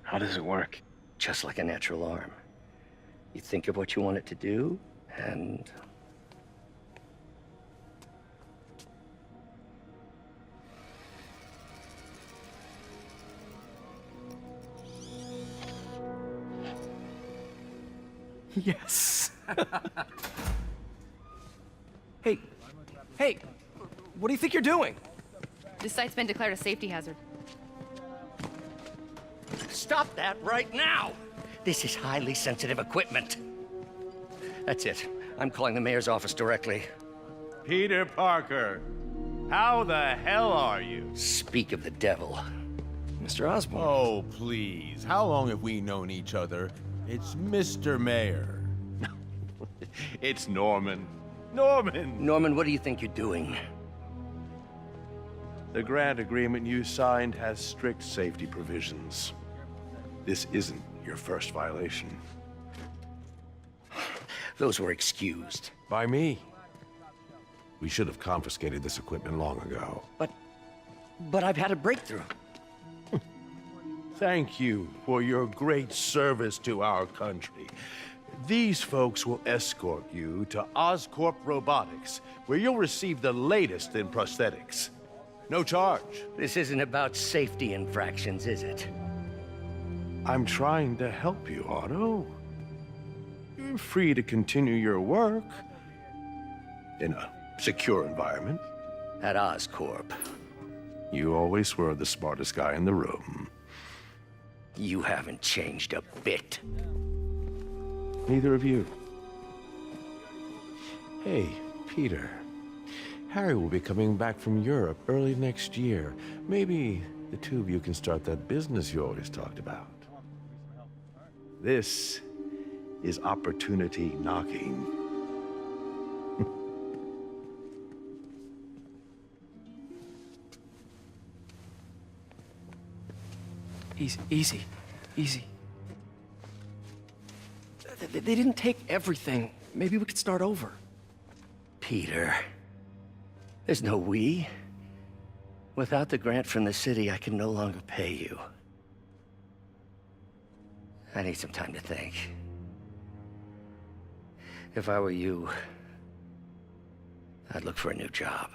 How does it work? Just like a natural arm. You think of what you want it to do, and... Yes. Hey, what do you think you're doing? This site's been declared a safety hazard. Stop that right now! This is highly sensitive equipment. That's it. I'm calling the mayor's office directly. Peter Parker, how the hell are you? Speak of the devil. Mr. Osborn. Oh, please. How long have we known each other? It's Mr. Mayor. It's Norman. Norman! Norman, what do you think you're doing? The grant agreement you signed has strict safety provisions. This isn't your first violation. Those were excused. By me. We should have confiscated this equipment long ago. But I've had a breakthrough. Thank you for your great service to our country. These folks will escort you to Oscorp Robotics, where you'll receive the latest in prosthetics. No charge. This isn't about safety infractions, is it? I'm trying to help you, Otto. You're free to continue your work in a secure environment. At Oscorp. You always were the smartest guy in the room. You haven't changed a bit. Neither of you. Hey, Peter. Harry will be coming back from Europe early next year. Maybe the two of you can start that business you always talked about. This is opportunity knocking. Easy. They didn't take everything. Maybe we could start over. Peter. There's no we. Without the grant from the city, I can no longer pay you. I need some time to think. If I were you, I'd look for a new job.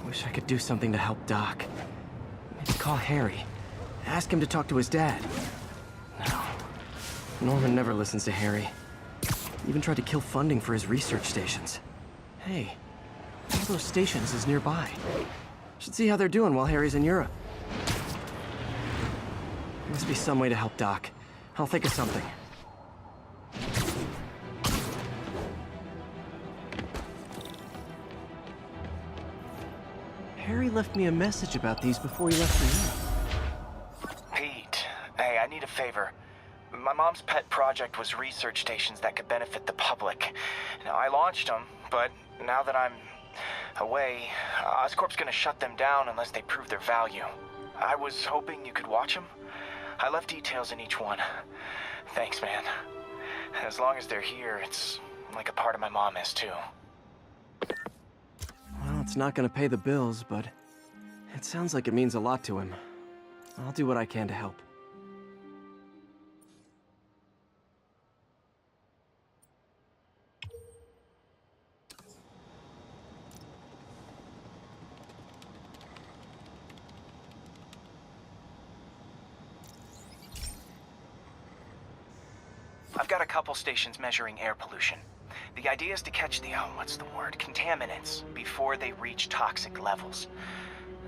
Wish I could do something to help Doc. Maybe call Harry. Ask him to talk to his dad. No. Norman never listens to Harry. Even tried to kill funding for his research stations. Hey, one of those stations is nearby. Should see how they're doing while Harry's in Europe. Must be some way to help Doc. I'll think of something. Harry left me a message about these before he left for you. Pete, hey, I need a favor. My mom's pet project was research stations that could benefit the public. Now, I launched them, but now that I'm away, Oscorp's gonna shut them down unless they prove their value. I was hoping you could watch them. I left details in each one. Thanks, man. As long as they're here, it's like a part of my mom is, too. Well, it's not gonna pay the bills, but it sounds like it means a lot to him. I'll do what I can to help. I've got a couple stations measuring air pollution. The idea is to catch the, contaminants before they reach toxic levels.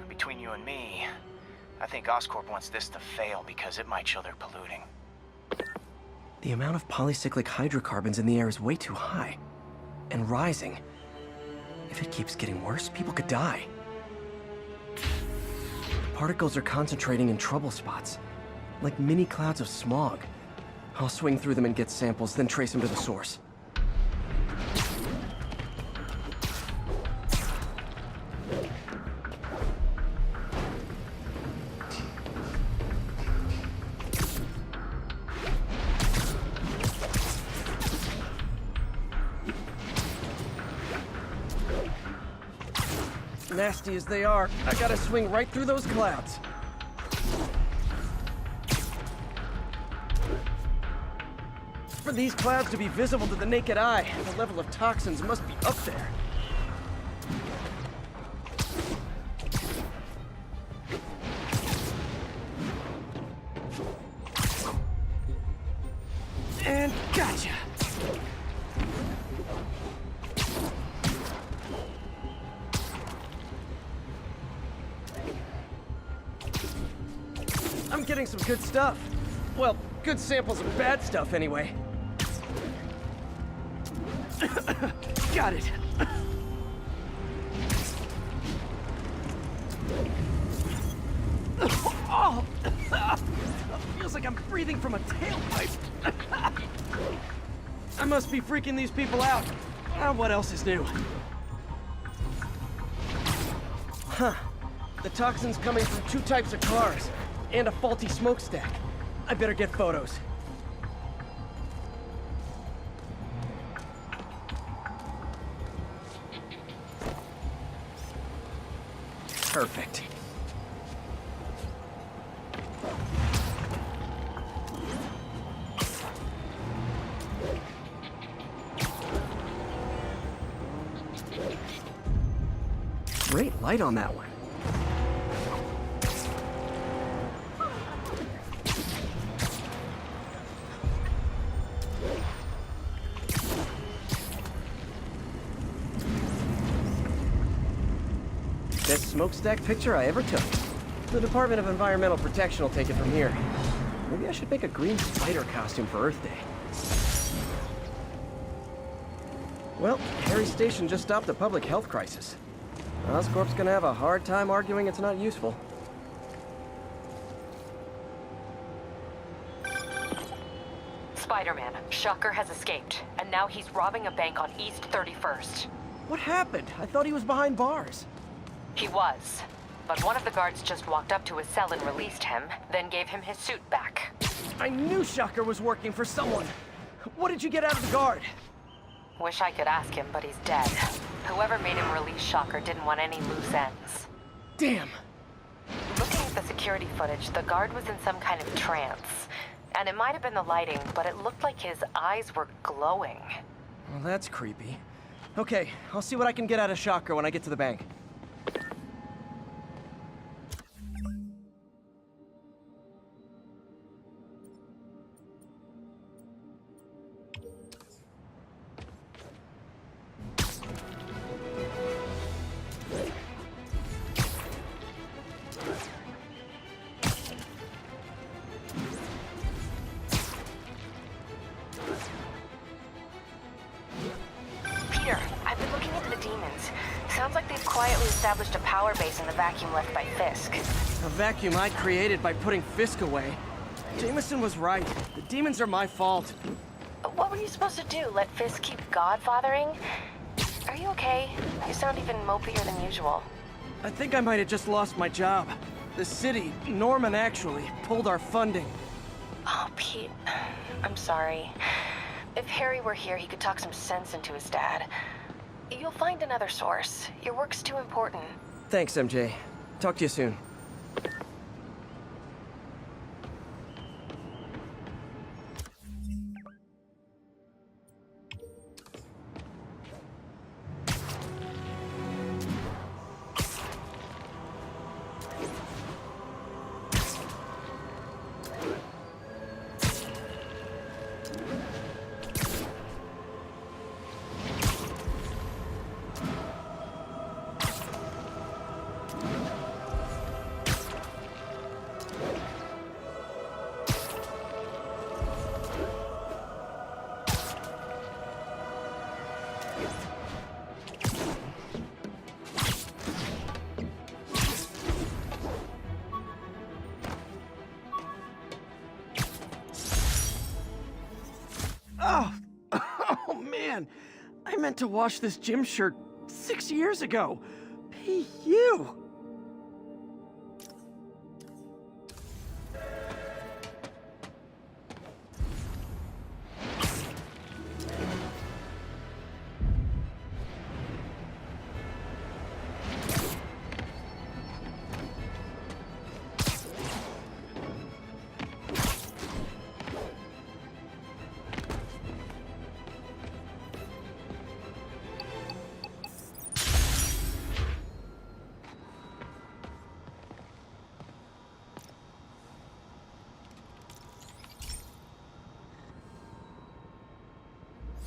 Between you and me, I think Oscorp wants this to fail because it might show they're polluting. The amount of polycyclic hydrocarbons in the air is way too high. And rising. If it keeps getting worse, people could die. The particles are concentrating in trouble spots, like mini clouds of smog. I'll swing through them and get samples, then trace them to the source. Nasty as they are, I gotta swing right through those clouds. For these clouds to be visible to the naked eye, the level of toxins must be up there. And gotcha! I'm getting some good stuff. Well, good samples of bad stuff anyway. Got it. Oh! Feels like I'm breathing from a tailpipe. I must be freaking these people out. What else is new? Huh. The toxin's coming from 2 types of cars, and a faulty smokestack. I better get photos. Perfect. Great light on that one. Best smokestack picture I ever took. The Department of Environmental Protection will take it from here. Maybe I should make a green spider costume for Earth Day. Well, Harry's station just stopped a public health crisis. Oscorp's gonna have a hard time arguing it's not useful. Spider-Man, Shocker has escaped, and now he's robbing a bank on East 31st. What happened? I thought he was behind bars. He was, but one of the guards just walked up to his cell and released him, then gave him his suit back. I knew Shocker was working for someone. What did you get out of the guard? Wish I could ask him, but he's dead. Whoever made him release Shocker didn't want any loose ends. Damn. Looking at the security footage, the guard was in some kind of trance. And it might have been the lighting, but it looked like his eyes were glowing. Well, that's creepy. Okay, I'll see what I can get out of Shocker when I get to the bank. Peter, I've been looking into the demons. Sounds like they've quietly established a power base in the vacuum left by Fisk. A vacuum I created by putting Fisk away. Jameson was right. The demons are my fault. What were you supposed to do? Let Fisk keep godfathering? Are you okay? You sound even mopier than usual. I think I might have just lost my job. The city, Norman actually, pulled our funding. Oh, Pete. I'm sorry. If Harry were here, he could talk some sense into his dad. You'll find another source. Your work's too important. Thanks, MJ. Talk to you soon. meant to wash this gym shirt 6 years ago. P.U.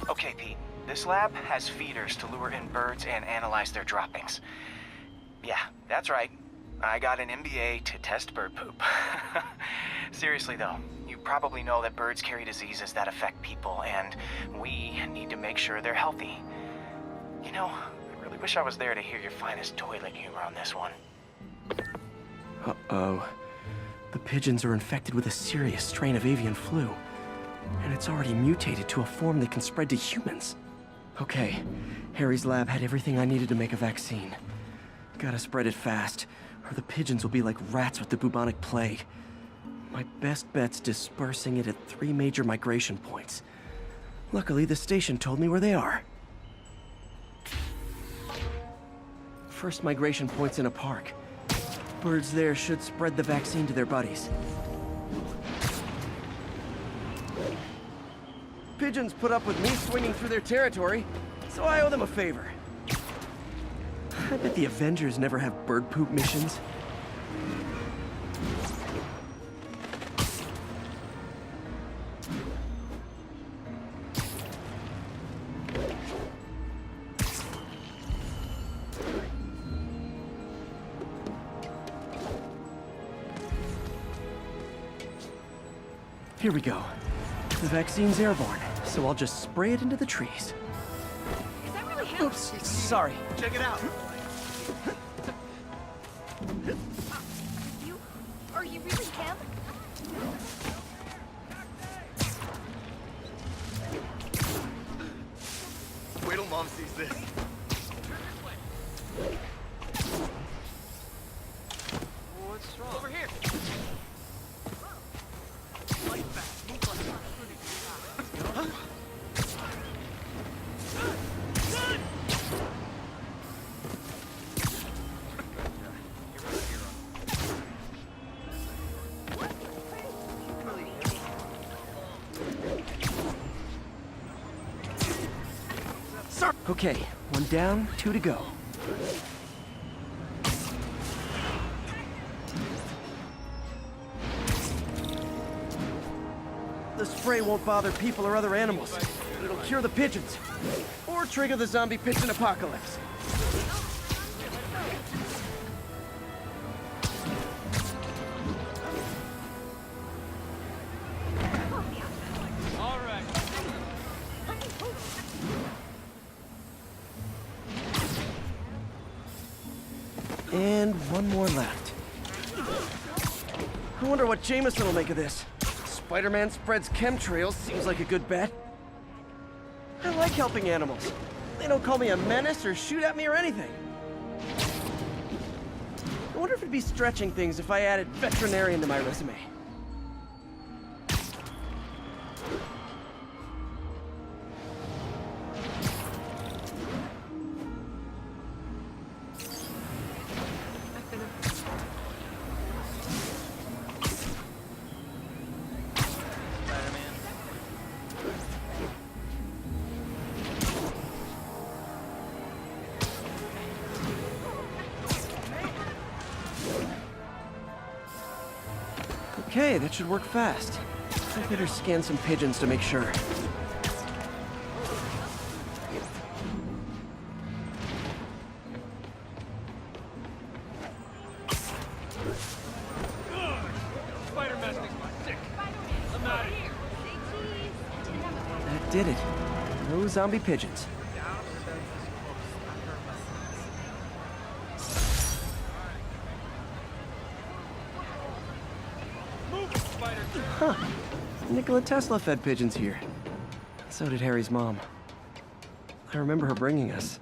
Okay, Pete. This lab has feeders to lure in birds and analyze their droppings. Yeah, that's right. I got an MBA to test bird poop. Seriously though, you probably know that birds carry diseases that affect people, and we need to make sure they're healthy. You know, I really wish I was there to hear your finest toilet humor on this one. Uh-oh. The pigeons are infected with a serious strain of avian flu. And it's already mutated to a form that can spread to humans. Okay, Harry's lab had everything I needed to make a vaccine. Gotta spread it fast, or the pigeons will be like rats with the bubonic plague. My best bet's dispersing it at 3 major migration points. Luckily, the station told me where they are. First migration point's in a park. Birds there should spread the vaccine to their buddies. Pigeons put up with me swinging through their territory, so I owe them a favor. I bet the Avengers never have bird poop missions. Here we go. The vaccine's airborne, so I'll just spray it into the trees. Is that really him? Oops, sorry. Check it out. Are you really him? Wait till Mom sees this. What's wrong? Over here. Okay, 1 down, 2 to go. The spray won't bother people or other animals, but it'll cure the pigeons. Or trigger the zombie pigeon apocalypse. And 1 more left. I wonder what Jameson will make of this. Spider-Man spreads chemtrails, seems like a good bet. I like helping animals. They don't call me a menace or shoot at me or anything. I wonder if it'd be stretching things if I added veterinarian to my resume. Okay, that should work fast. I better scan some pigeons to make sure. That did it. No zombie pigeons. Huh. Nikola Tesla fed pigeons here. So did Harry's mom. I remember her bringing us.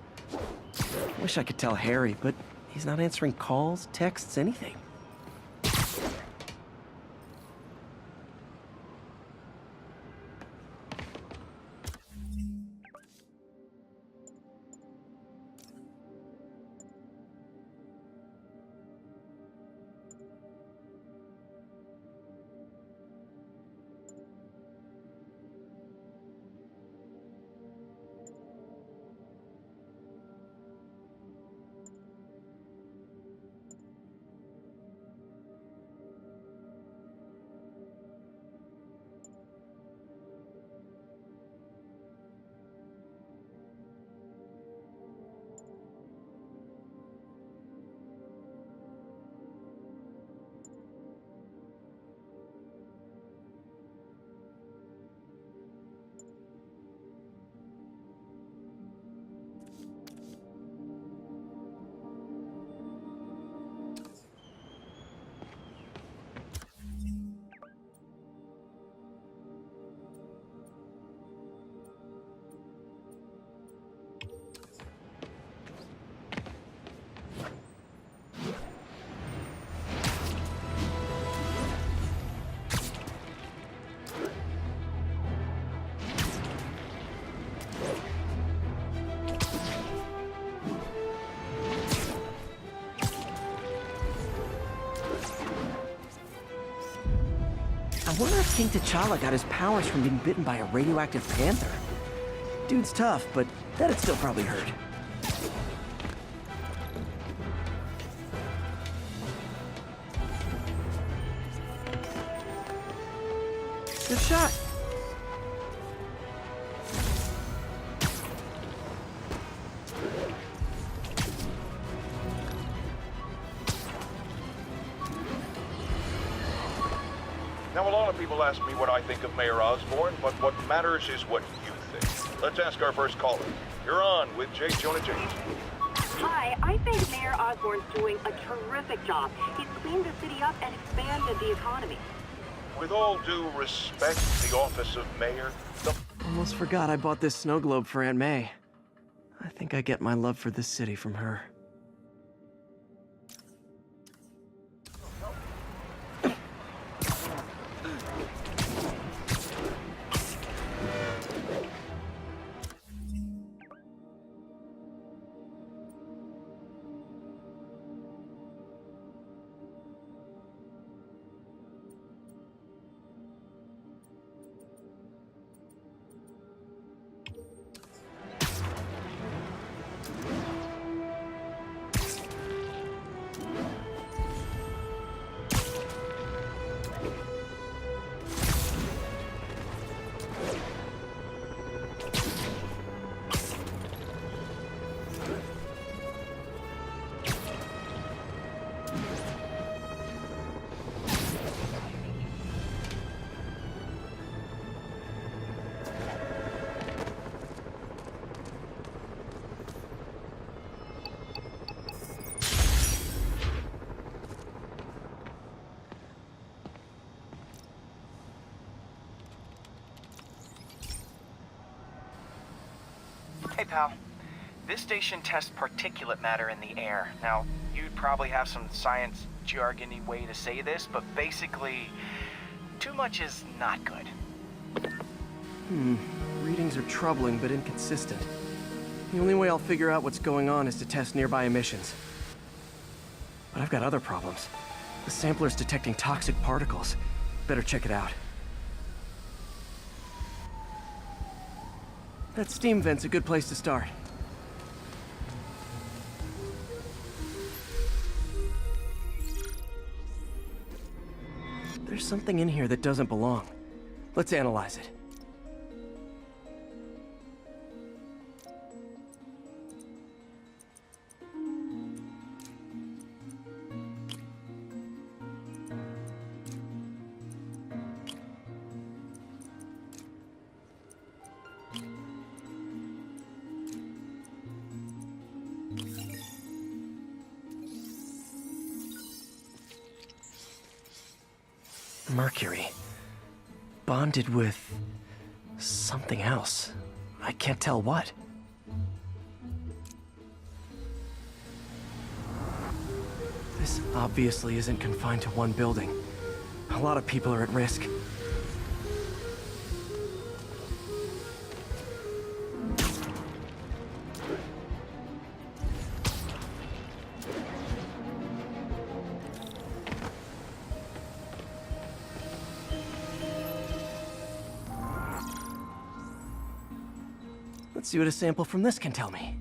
Wish I could tell Harry, but he's not answering calls, texts, anything. I wonder if King T'Challa got his powers from being bitten by a radioactive panther. Dude's tough, but that'd still probably hurt. Good shot. Now, a lot of people ask me what I think of Mayor Osborn, but what matters is what you think. Let's ask our first caller. You're on with J. Jonah James. Hi, I think Mayor Osborn's doing a terrific job. He's cleaned the city up and expanded the economy. With all due respect, the office of mayor, Almost forgot I bought this snow globe for Aunt May. I think I get my love for this city from her. Hey, pal. This station tests particulate matter in the air. Now, you'd probably have some science jargony way to say this, but basically, too much is not good. Readings are troubling but inconsistent. The only way I'll figure out what's going on is to test nearby emissions. But I've got other problems. The sampler's detecting toxic particles. Better check it out. That steam vent's a good place to start. There's something in here that doesn't belong. Let's analyze it. Mercury. Bonded with something else. I can't tell what. This obviously isn't confined to one building. A lot of people are at risk. Let's see what a sample from this can tell me.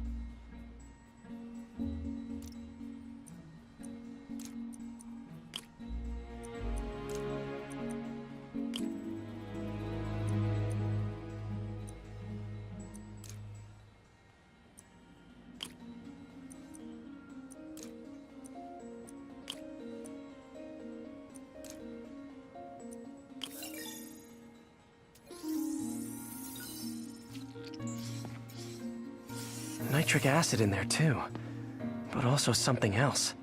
Nitric acid in there too, but also something else.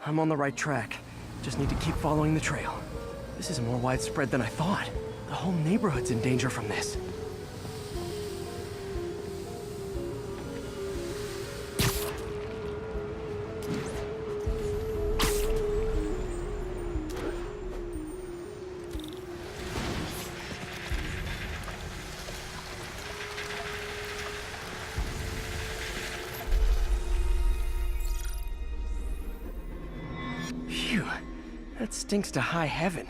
I'm on the right track. Just need to keep following the trail. This is more widespread than I thought. The whole neighborhood's in danger from this. Phew, that stinks to high heaven.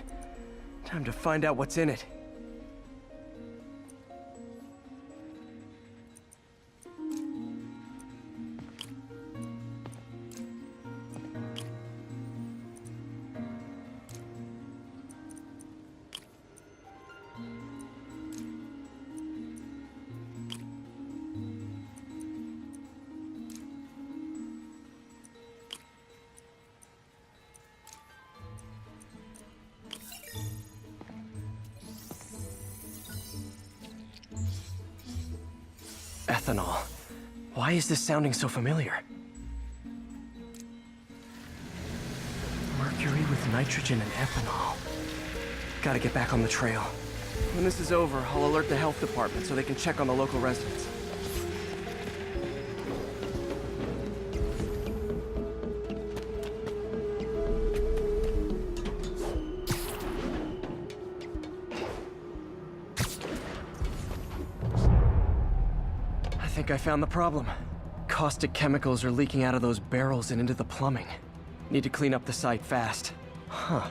Time to find out what's in it. Ethanol. Why is this sounding so familiar? Mercury with nitrogen and ethanol. Gotta get back on the trail. When this is over, I'll alert the health department so they can check on the local residents. I think I found the problem. Caustic chemicals are leaking out of those barrels and into the plumbing. Need to clean up the site fast. Huh.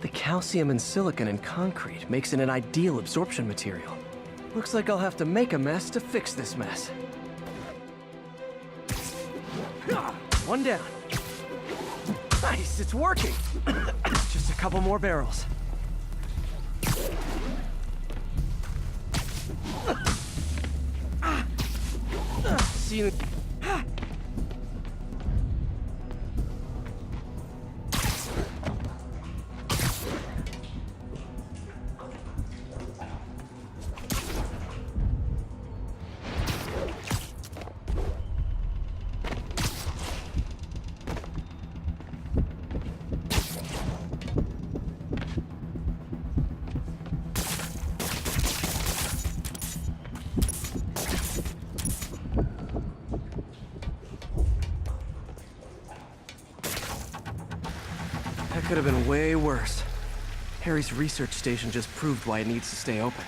The calcium and silicon in concrete makes it an ideal absorption material. Looks like I'll have to make a mess to fix this mess. One down. Nice, it's working. Just a couple more barrels. See you. That could have been way worse. Harry's research station just proved why it needs to stay open.